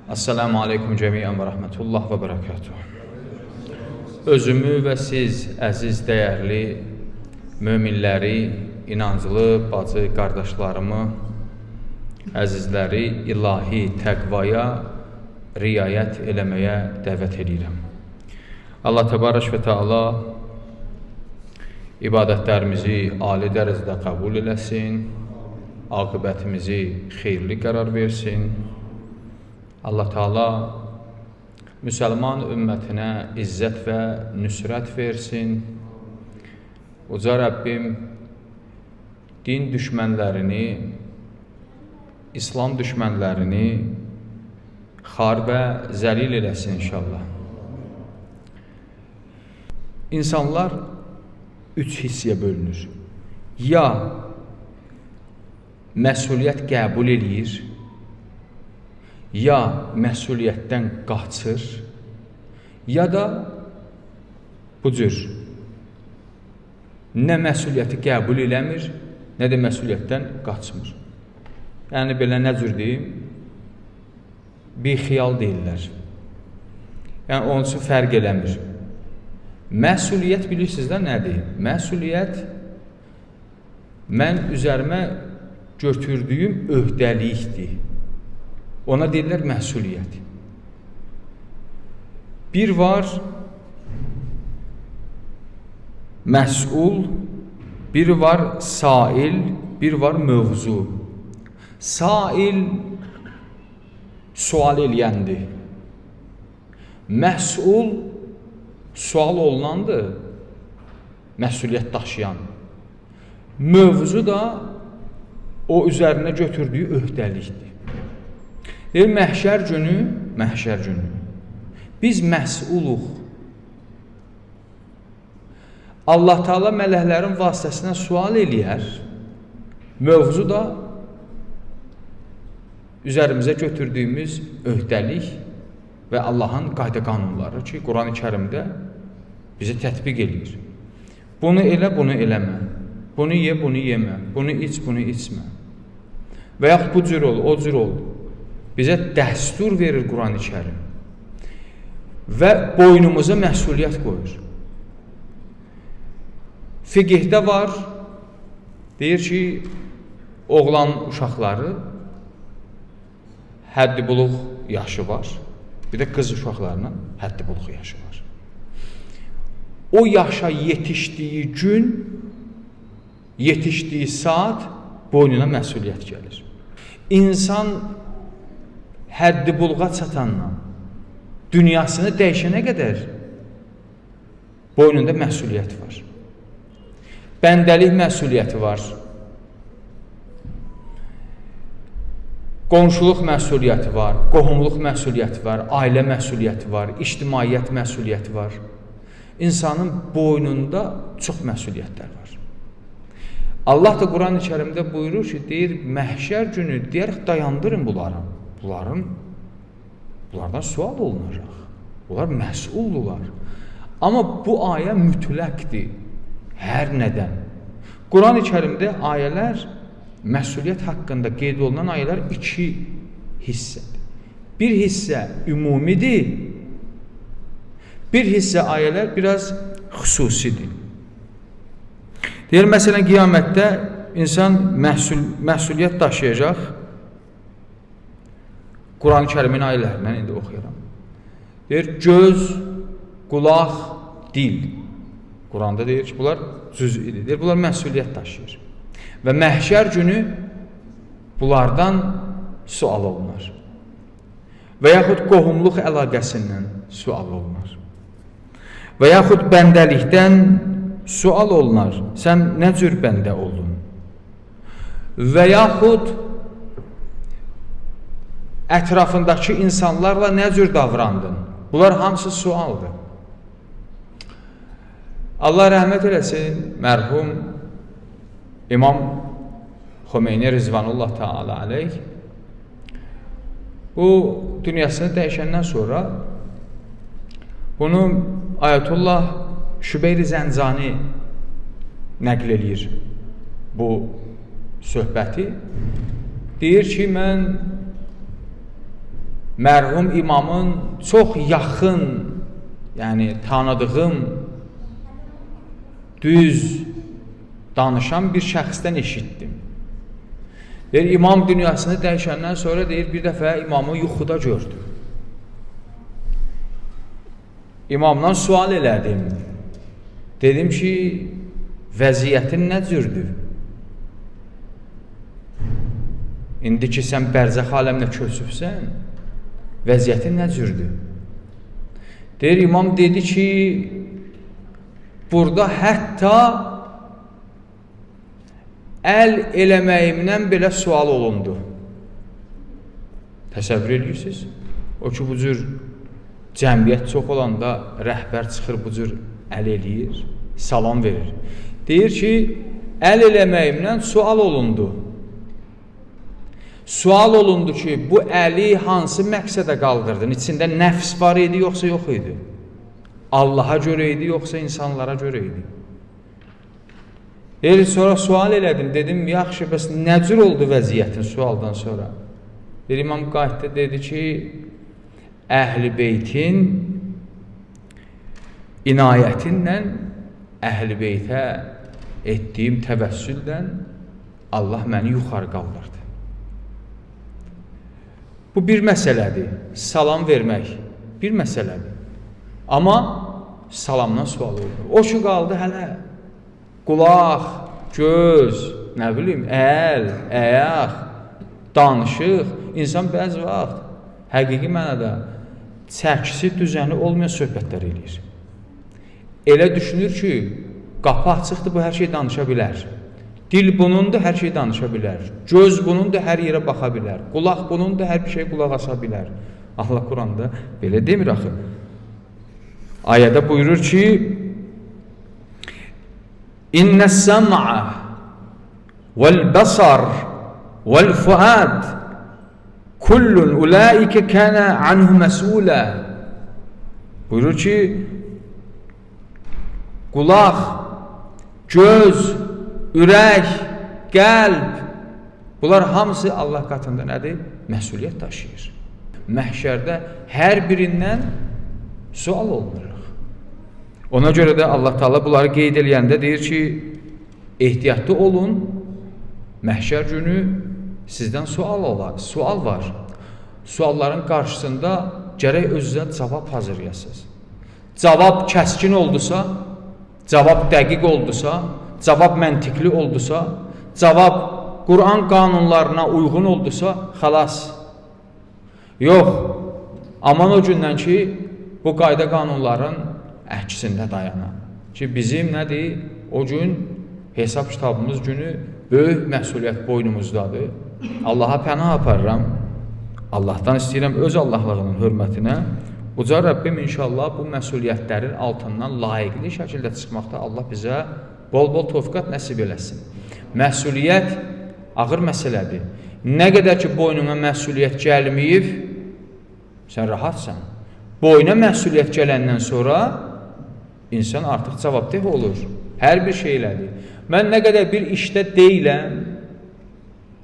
Assalamu aleykum cəmiyyən və rəhmətullah və bərəkatuhu. Özümü və siz, əziz, dəyərli möminləri, inanclı bacı, qardaşlarımı, əzizləri ilahi təqvaya riayət eləməyə dəvət edirəm. Allah təbarək və Teala ibadətlərimizi ali dərəcədə qəbul eləsin, aqibətimizi xeyirli qərar versin. Allah Teala müsəlman ümmətinə izzət və nüsrət versin. Uca Rəbbim din düşmənlərini, İslam düşmənlərini xar və zəlil eləsin inşallah. İnsanlar üç hissəyə bölünür. Ya məsuliyyət qəbul eləyir, ya məsuliyyətdən qaçır, ya da bu cür nə məsuliyyəti qəbul eləmir, nə də məsuliyyətdən qaçmır. Yəni belə nə cür deyim? Bir xiyal deyirlər. Yəni onun üçün fərq eləmir. Məsuliyyət bilirsiniz də nədir? Məsuliyyət mən üzərimə götürdüyüm öhdəlikdir. Ona deyirlər məsuliyyət. Bir var məsul, bir var sail, bir var mövzu. Sail sual eləyəndir. Məsul sual olunandır, məsuliyyət daşıyan. Mövzu da o üzərinə götürdüyü öhdəlikdir. Deyir, məhşər günü, biz məsuluq. Allah Teala mələklərin vasitəsilə sual eləyər, mövzu da üzərimizə götürdüyümüz öhdəlik və Allahın qayda qanunları ki, Quran-ı Kərimdə bizə tətbiq edir. Bunu elə, bunu eləmə, bunu ye, bunu yemə, bunu iç, bunu içmə. Və yaxud bu cür ol, o cür ol. Bizə dəstur verir Quran-ı Kərim və boynumuza məsuliyyət qoyur. Fiqhdə var, deyir ki, oğlan uşaqları həddi buluq yaşı var, bir də qız uşaqlarının həddi buluq yaşı var. O yaşa yetişdiyi gün, yetişdiyi saat boynuna məsuliyyət gəlir. İnsan həddi buluğa çatanla dünyasını dəyişənə qədər boynunda məsuliyyət var. Bəndəlik məsuliyyəti var. Qonşuluq məsuliyyəti var, qohumluq məsuliyyəti var, ailə məsuliyyəti var, ictimaiyyət məsuliyyəti var. İnsanın boynunda çox məsuliyyətlər var. Allah da Quran-ı Kərimdə buyurur ki, deyir, məhşər günü deyərək dayandırın bunları. Bunlardan sual olunacaq. Bunlar məsuldurlar. Amma bu ayə mütləqdir. Hər nədən. Quran-ı Kərimdə ayələr, məsuliyyət haqqında qeyd olunan ayələr iki hissədir. Bir hissə ümumidir, bir hissə ayələr biraz xüsusidir. Deyir, məsələn, qiyamətdə insan məsuliyyət daşıyacaq. Quran-ı Kərimin ayələrindən indi oxuyuram. Deyir, göz, qulaq, dil. Quranda deyir ki, bunlar cüz'idir. Deyir, bunlar məsuliyyət daşıyır. Və məhşər günü bunlardan sual olunar. Və yaxud qohumluq əlaqəsindən sual olunar. Və yaxud bəndəlikdən sual olunar. Sən nə cür bəndə oldun? Və yaxud ətrafındakı insanlarla nə cür davrandın? Bunlar hamısı sualdır. Allah rəhmət eləsin, mərhum İmam Xomeyni Rizvanullah Teala aleyh bu dünyasını dəyişəndən sonra bunu Ayətullah Şübeyr-i Zəncani nəql eləyir bu söhbəti. Deyir ki, mən mərhum imamın çox yaxın, yəni tanıdığım, düz danışan bir şəxsdən eşitdim. Deyir, imam dünyasını dəyişəndən sonra deyir, bir dəfə imamı yuxuda gördü. İmamdan sual elədim. Dedim ki, vəziyyətin nə cürdür? İndi ki, sən bərzəx aləmlə köçübsən, vəziyyətin nə cürdür? Deyir, imam dedi ki, burada hətta əl eləməyimdən belə sual olundu. Təsəvvür edirsiniz? O ki, bu cür cəmiyyət çox olanda rəhbər çıxır, bu cür əl eləyir, salam verir. Deyir ki, əl eləməyimdən sual olundu. Sual olundu ki, bu əli hansı məqsədə qaldırdın? İçində nəfs var idi, yoxsa yox idi? Allaha görə idi, yoxsa insanlara görə idi? Deyir, sonra sual elədim, dedim, yaxşı, bəs nə cür oldu vəziyyətin sualdan sonra? Deyir, İmam qayıtdı, dedi ki, Əhl-i Beytin inayətinlə, Əhl-i Beytə etdiyim təvəssüllə Allah məni yuxarı qaldırdı. Bu bir məsələdir, salam vermək bir məsələdir. Amma salamdan sual olur. O ki, qaldı hələ qulaq, göz, nə bilim, əl, əyaq, danışıq. İnsan bəzi vaxt həqiqi mənada çəkisi, düzəni olmayan söhbətlər eləyir. Elə düşünür ki, qapı açıqdır, bu hər şey danışa bilər. Dil bunundur, hər şey danışa bilər. Göz bunundur, hər yerə baxa bilər. Qulaq bunundur, hər bir şey qulaq asa bilər. Allah Quranda belə demir axı. Ayədə buyurur ki, İnnəs-səm'a vəl-bəsar vəl-fuad kullun ulaikə kənə anhu məsulə. Buyurur ki, qulaq, göz, ürək, qəlb, bunlar hamısı Allah qatında nədir? Məsuliyyət daşıyır. Məhşərdə hər birindən sual olunur. Ona görə də Allah Teala bunları qeyd eləyəndə deyir ki, ehtiyatlı olun, məhşər günü sizdən sual var. Sualların qarşısında gərək özünüzə cavab hazırlayasınız. Cavab kəskin oldusa, cavab dəqiq oldusa, cavab məntiqli oldusa, cavab Quran qanunlarına uyğun oldusa, xalas. Yox, aman o gündən ki, bu qayda qanunların əksində dayanan. Ki, bizim nədir? O gün hesab kitabımız günü böyük məsuliyyət boynumuzdadır. Allaha pənah aparıram. Allahdan istəyirəm öz Allahlığının hörmətinə. Uca Rəbbim inşallah bu məsuliyyətlərin altından layiqli şəkildə çıxmaqda Allah bizə bol-bol tövfiqat nəsib eləsin. Məsuliyyət ağır məsələdir. Nə qədər ki, boynuna məsuliyyət gəlməyib, sən rahatsan. Boyuna məsuliyyət gələndən sonra insan artıq cavabdeh olur. Hər bir şeylədir. Mən nə qədər bir işdə deyiləm,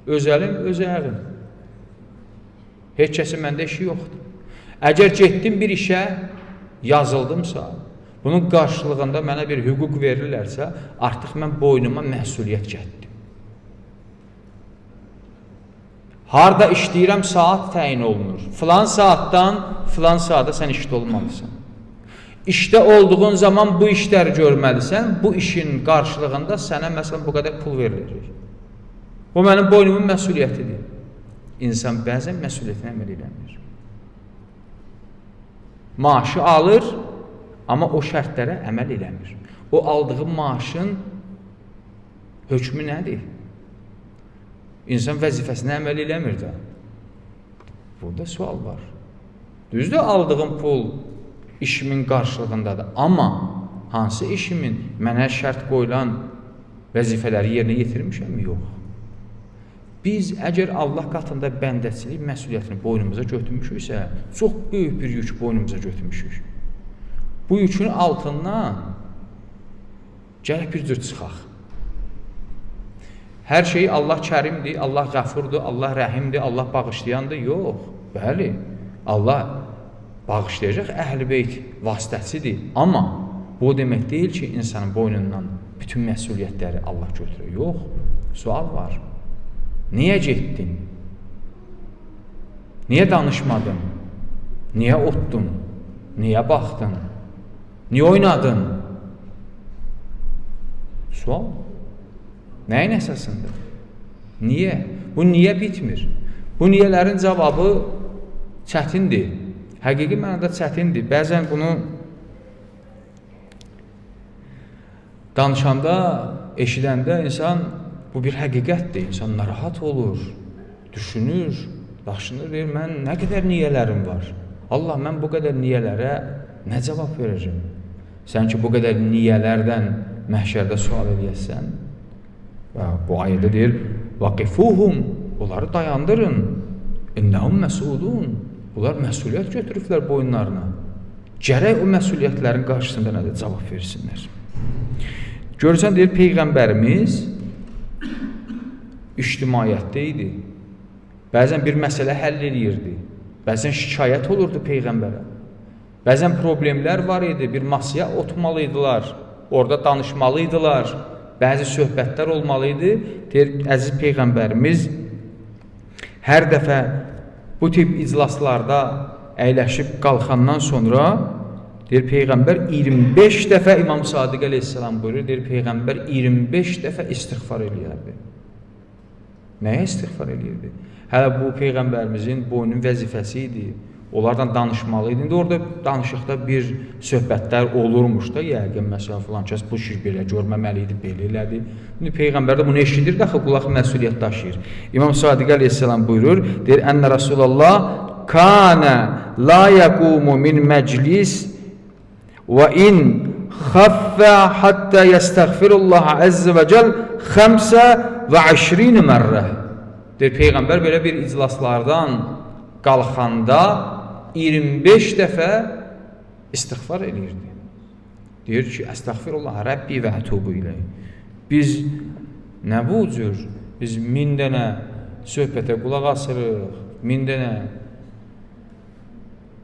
öz əlim, öz ayağım. Heç kəsin məndə işi yoxdur. Əgər getdim bir işə, yazıldımsa, bunun qarşılığında mənə bir hüquq verirlərsə, artıq mən boynuma məsuliyyət getdim. Harada işləyirəm, saat təyin olunur. Filan saatdan, filan saata sən işdə olmalısan. İşdə olduğun zaman bu işləri görməlisən, bu işin qarşılığında sənə məsələn bu qədər pul veriləcək. Bu mənim boynumun məsuliyyətidir. İnsan bəzən məsuliyyətinə əməl eləmir. Maaşı alır, amma o şərtlərə əməl eləmir. O aldığı maaşın hökmü nədir? İnsan vəzifəsinə əməl eləmir də. Burada sual var. Düzdür, aldığım pul işimin qarşılığındadır. Amma hansı işimin mənə şərt qoyulan vəzifələri yerinə yetirmişəm? Yox. Biz əgər Allah qatında bəndəçilik məsuliyyətini boynumuza götürmüşüksə, çox böyük bir yük boynumuza götürmüşük. Bu yükün altından gələk bir cür çıxaq. Hər şey Allah kərimdir, Allah qəfurdur, Allah rəhimdir, Allah bağışlayandır. Yox, bəli. Allah bağışlayacaq, Əhl-i Beyt vasitəsidir. Amma bu demək deyil ki, insanın boynundan bütün məsuliyyətləri Allah götürür. Yox, sual var. Niyə getdin? Niyə danışmadın? Niyə otdun? Niyə baxdın? Niyə oynadın? Sual. Nəyin əsasında? Niyə? Bu niyə bitmir? Bu niyələrin cavabı çətindir. Həqiqi mənada çətindir. Bəzən bunu danışanda, eşidəndə insan bu bir həqiqətdir. İnsan narahat olur, düşünür, daşınır, deyir, mən nə qədər niyələrim var? Allah, mən bu qədər niyələrə nə cavab verəcəm? Sən ki, bu qədər niyələrdən məhşərdə sual eləyəsən, bu ayədə deyir, vaqifuhum, onları dayandırın, innəhum məsulun, onlar məsuliyyət götürüblər boyunlarına. Gərək o məsuliyyətlərin qarşısında nədir? Cavab versinlər. Görürsən, deyir, Peyğəmbərimiz ictimaiyyətdə idi. Bəzən bir məsələ həll eləyirdi. Bəzən şikayət olurdu Peyğəmbərə. Bəzən problemlər var idi. Bir masaya oturmalıydılar. Orada danışmalıydılar. Bəzi söhbətlər olmalı idi. Deyir, əziz Peyğəmbərimiz hər dəfə bu tip iclaslarda əyləşib qalxandan sonra deyir, Peyğəmbər 25 dəfə İmam Sadiq əleyhissalam buyurur, deyir, Peyğəmbər 25 dəfə istiğfar eləyərdi. Nəyə istiğfar eləyirdi? Hələ bu Peyğəmbərimizin boynun vəzifəsi idi. Onlardan danışmalı idi. İndi orada danışıqda bir söhbətlər olurmuş da, yəqin məsələn filan kəs bu şir belə görməməli idi, belə elədi. İndi Peyğəmbər də bunu eşidir, daxı qulaq məsuliyyət daşıyır. İmam Sadiq əleyhissalam buyurur, deyir, Ənə Rasulullah kana la yaqumu min məclis və in xaffə hatta yəstəğfirullah əzzə və cəl 25 mərrə. Deyir, Peyğəmbər belə bir iclaslardan qalxanda 25 dəfə istiğfar eləyirdi. Deyir ki, əstəğfirullah Rəbbi və ətubu iləyh. Biz nə bu cür? Biz 1000 dənə söhbətə qulaq asırıq, 1000 dənə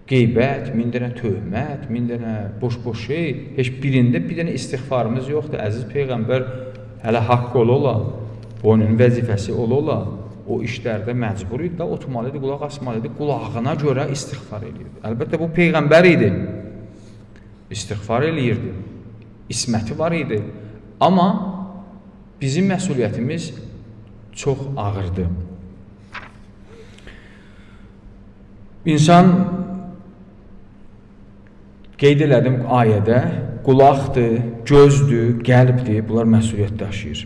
qeybət, 1000 dənə töhmət, 1000 dənə boş-boş şey. Heç birində bir dənə istiğfarımız yoxdur. Əziz Peyğəmbər hələ haqq ola, boynun vəzifəsi ola, o işlərdə məcbur idi, oturmalı idi, qulaq asmalı idi, qulağına görə istiğfar edirdi. Əlbəttə, bu Peyğəmbər idi, istiğfar eləyirdi, isməti var idi. Amma bizim məsuliyyətimiz çox ağırdır. İnsan, qeyd elədim ayədə, qulaqdır, gözdür, qəlbdir, bunlar məsuliyyət daşıyır.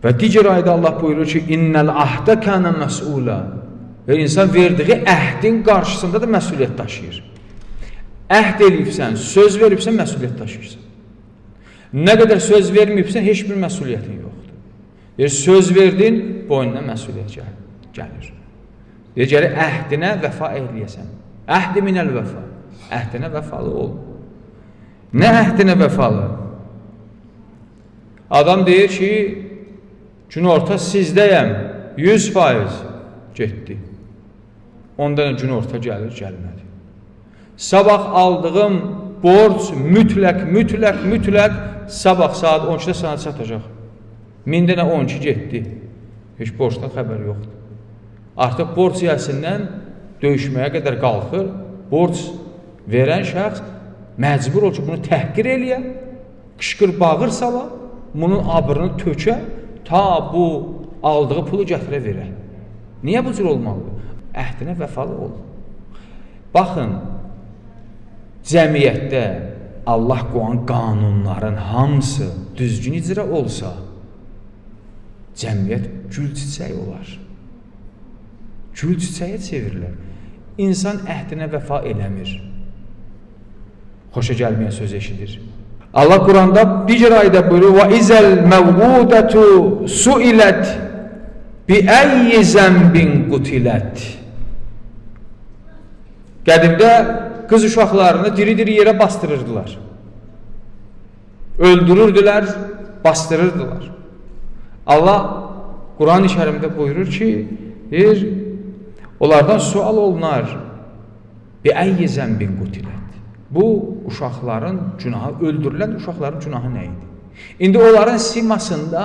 Və digər ayədə Allah buyurur ki, İnnəl ahdə kənə məs'ulə. Və insan verdiği əhdin qarşısında da məsuliyyət daşıyır. Əhd eləyibsən, söz veribsən, məsuliyyət daşıyırsan. Nə qədər söz verməyibsən, heç bir məsuliyyətin yoxdur. Söz verdin, boynuna məsuliyyət gəlir. Gərək əhdinə vəfa eləyəsən. Əhd minəl vəfa. Əhdinə vəfalı ol. Nə əhdinə vəfalı? Adam deyir ki, günorta sizdəyəm, 100% getdi. Ondan günorta gəlir, gəlmədi. Sabah aldığım borc mütləq sabah saat 12-də sana çatacaq. 1000 dənə 12 getdi. Heç borcdan xəbər yoxdur. Artıq borc yəsindən döyüşməyə qədər qalxır. Borc verən şəxs məcbur ol ki, bunu təhqir eləyə, qışqır bağır sala, bunun abrını tökə, ta bu aldığı pulu gətirə verə. Niyə bu cür olmalıdır? Əhdinə vəfalı ol. Baxın, cəmiyyətdə Allah qoyan qanunların hamısı düzgün icra olsa, cəmiyyət gül çiçək olar. Gül çiçəyə çevirilər. İnsan əhdinə vəfa eləmir. Xoşa gəlməyən söz eşidir. Allah Quranda digər ayədə buyurur: "Və izəl məvudatu suilat bi ayyi zənbin qutilat." Qədimdə qız uşaqlarını diri-diri yerə bastırırdılar. Öldürürdülər, bastırırdılar. Allah Quran-ı Kərimdə buyurur ki, onlardan sual olunar. Bi'əyyi zənbin qutilət. Bu uşaqların günahı, öldürülən uşaqların günahı nə idi? İndi onların simasında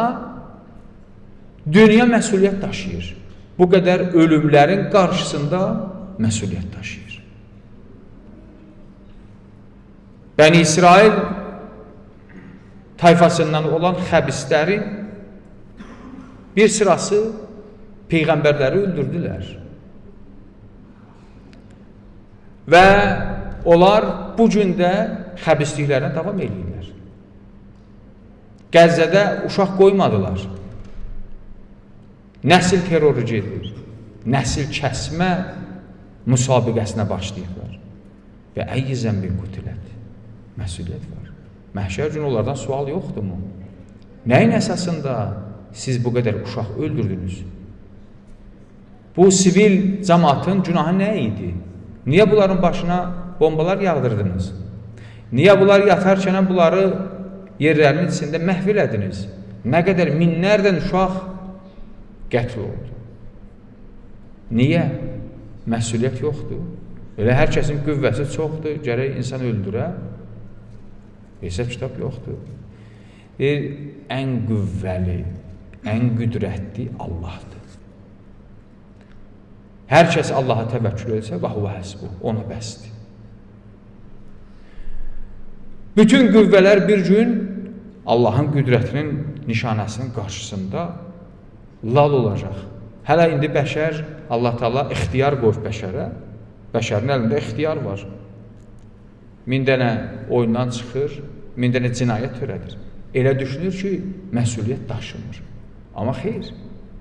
dünya məsuliyyət daşıyır. Bu qədər ölümlərin qarşısında məsuliyyət daşıyır. Bəni İsrail tayfasından olan xəbislərin bir sırası peyğəmbərləri öldürdülər. Və onlar bu gün də xəbisliklərinə davam edirlər. Qəzzədə uşaq qoymadılar. Nəsil terroru gedir. Nəsil kəsmə müsabiqəsinə başlayırlar. Və əyyi zənbin qutilət. Məsuliyyət var. Məhşər günü onlardan sual yoxdurmu? Nəyin əsasında siz bu qədər uşaq öldürdünüz? Bu sivil cəmaatın günahı nə idi? Niyə bunların başına bombalar yağdırdınız? Niyə bunlar yatarkən bunları yerlərinin içində məhv elədiniz? Nə qədər minlərdən uşaq qətl oldu. Niyə? Məsuliyyət yoxdur. Elə hər kəsin qüvvəsi çoxdur, gərək insan öldürə. Hesab kitab yoxdur. Ən qüvvəli, ən qüdrətli Allahdır. Hər kəs Allaha təvəkkül etsə, və huvə həsbuh, ona bəsdir. Bütün qüvvələr bir gün Allahın qüdrətinin nişanəsinin qarşısında lal olacaq. Hələ indi bəşər, Allah Teala ixtiyar qoyub bəşərə. Bəşərin əlində ixtiyar var. 1000 dənə oyundan çıxır, 1000 dənə cinayət törədir. Elə düşünür ki, məsuliyyət daşımır. Amma xeyr,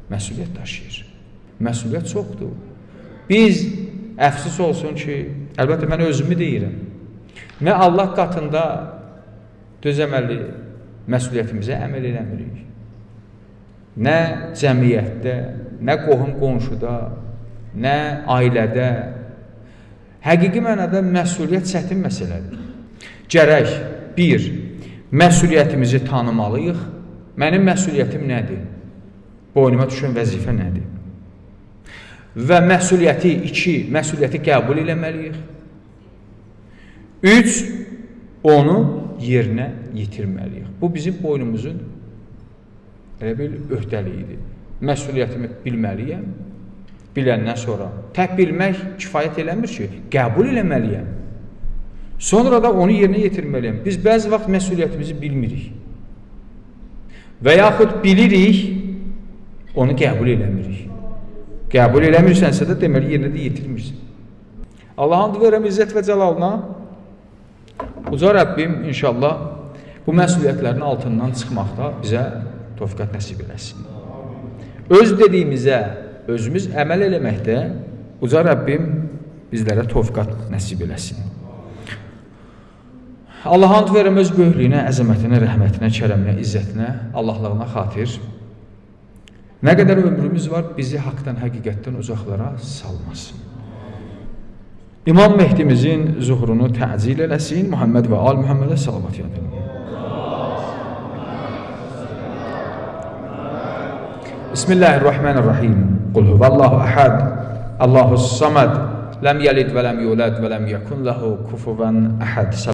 məsuliyyət daşıyır. Məsuliyyət çoxdur. Biz, əfsus olsun ki, əlbəttə mən özümü deyirəm, nə Allah qatında dözəməli məsuliyyətimizə əməl eləmirik. Nə cəmiyyətdə, nə qohum qonşuda, nə ailədə. Həqiqi mənada məsuliyyət çətin məsələdir. Gərək, bir, məsuliyyətimizi tanımalıyıq. Mənim məsuliyyətim nədir? Boynuma düşən vəzifə nədir? Və məsuliyyəti, məsuliyyəti qəbul eləməliyik. 3, onu yerinə yetirməliyik. Bu bizim boynumuzun elə bir öhdəliyidir. Məsuliyyətimi bilməliyəm. Biləndən sonra tək bilmək kifayət eləmir ki, qəbul eləməliyəm. Sonra da onu yerinə yetirməliyəm. Biz bəzi vaxt məsuliyyətimizi bilmirik. Və yaxud bilirik, onu qəbul eləmirik. Qəbul eləmirsənsə də deməli yerinə də yetirmirsən. Allahın verəm izzət və cəlalına, uca Rəbbim inşallah bu məsuliyyətlərin altından çıxmaqda bizə tövfiq nəsib eləsin. Öz dediyimizə özümüz əməl eləməkdə uca Rəbbim bizlərə tövfiq nəsib eləsin. Allahın verəm öz böyüklüyünə, əzəmətinə, rəhmətinə, kərəminə, izzətinə, Allahlığına xatir. Nə qədər ömrümüz var, bizi haqdan, həqiqətdən uzaqlara salmasın. İmam Mehdimizin zuhurunu təcil eləsin, Muhammed və al Muhammedə salavat yadın. Bismillahirrahmanirrahim. Qul huvallahu əhəd, Allahus samad, ləm yəlid və ləm yulad və ləm yəkun ləhu kufuvan əhəd.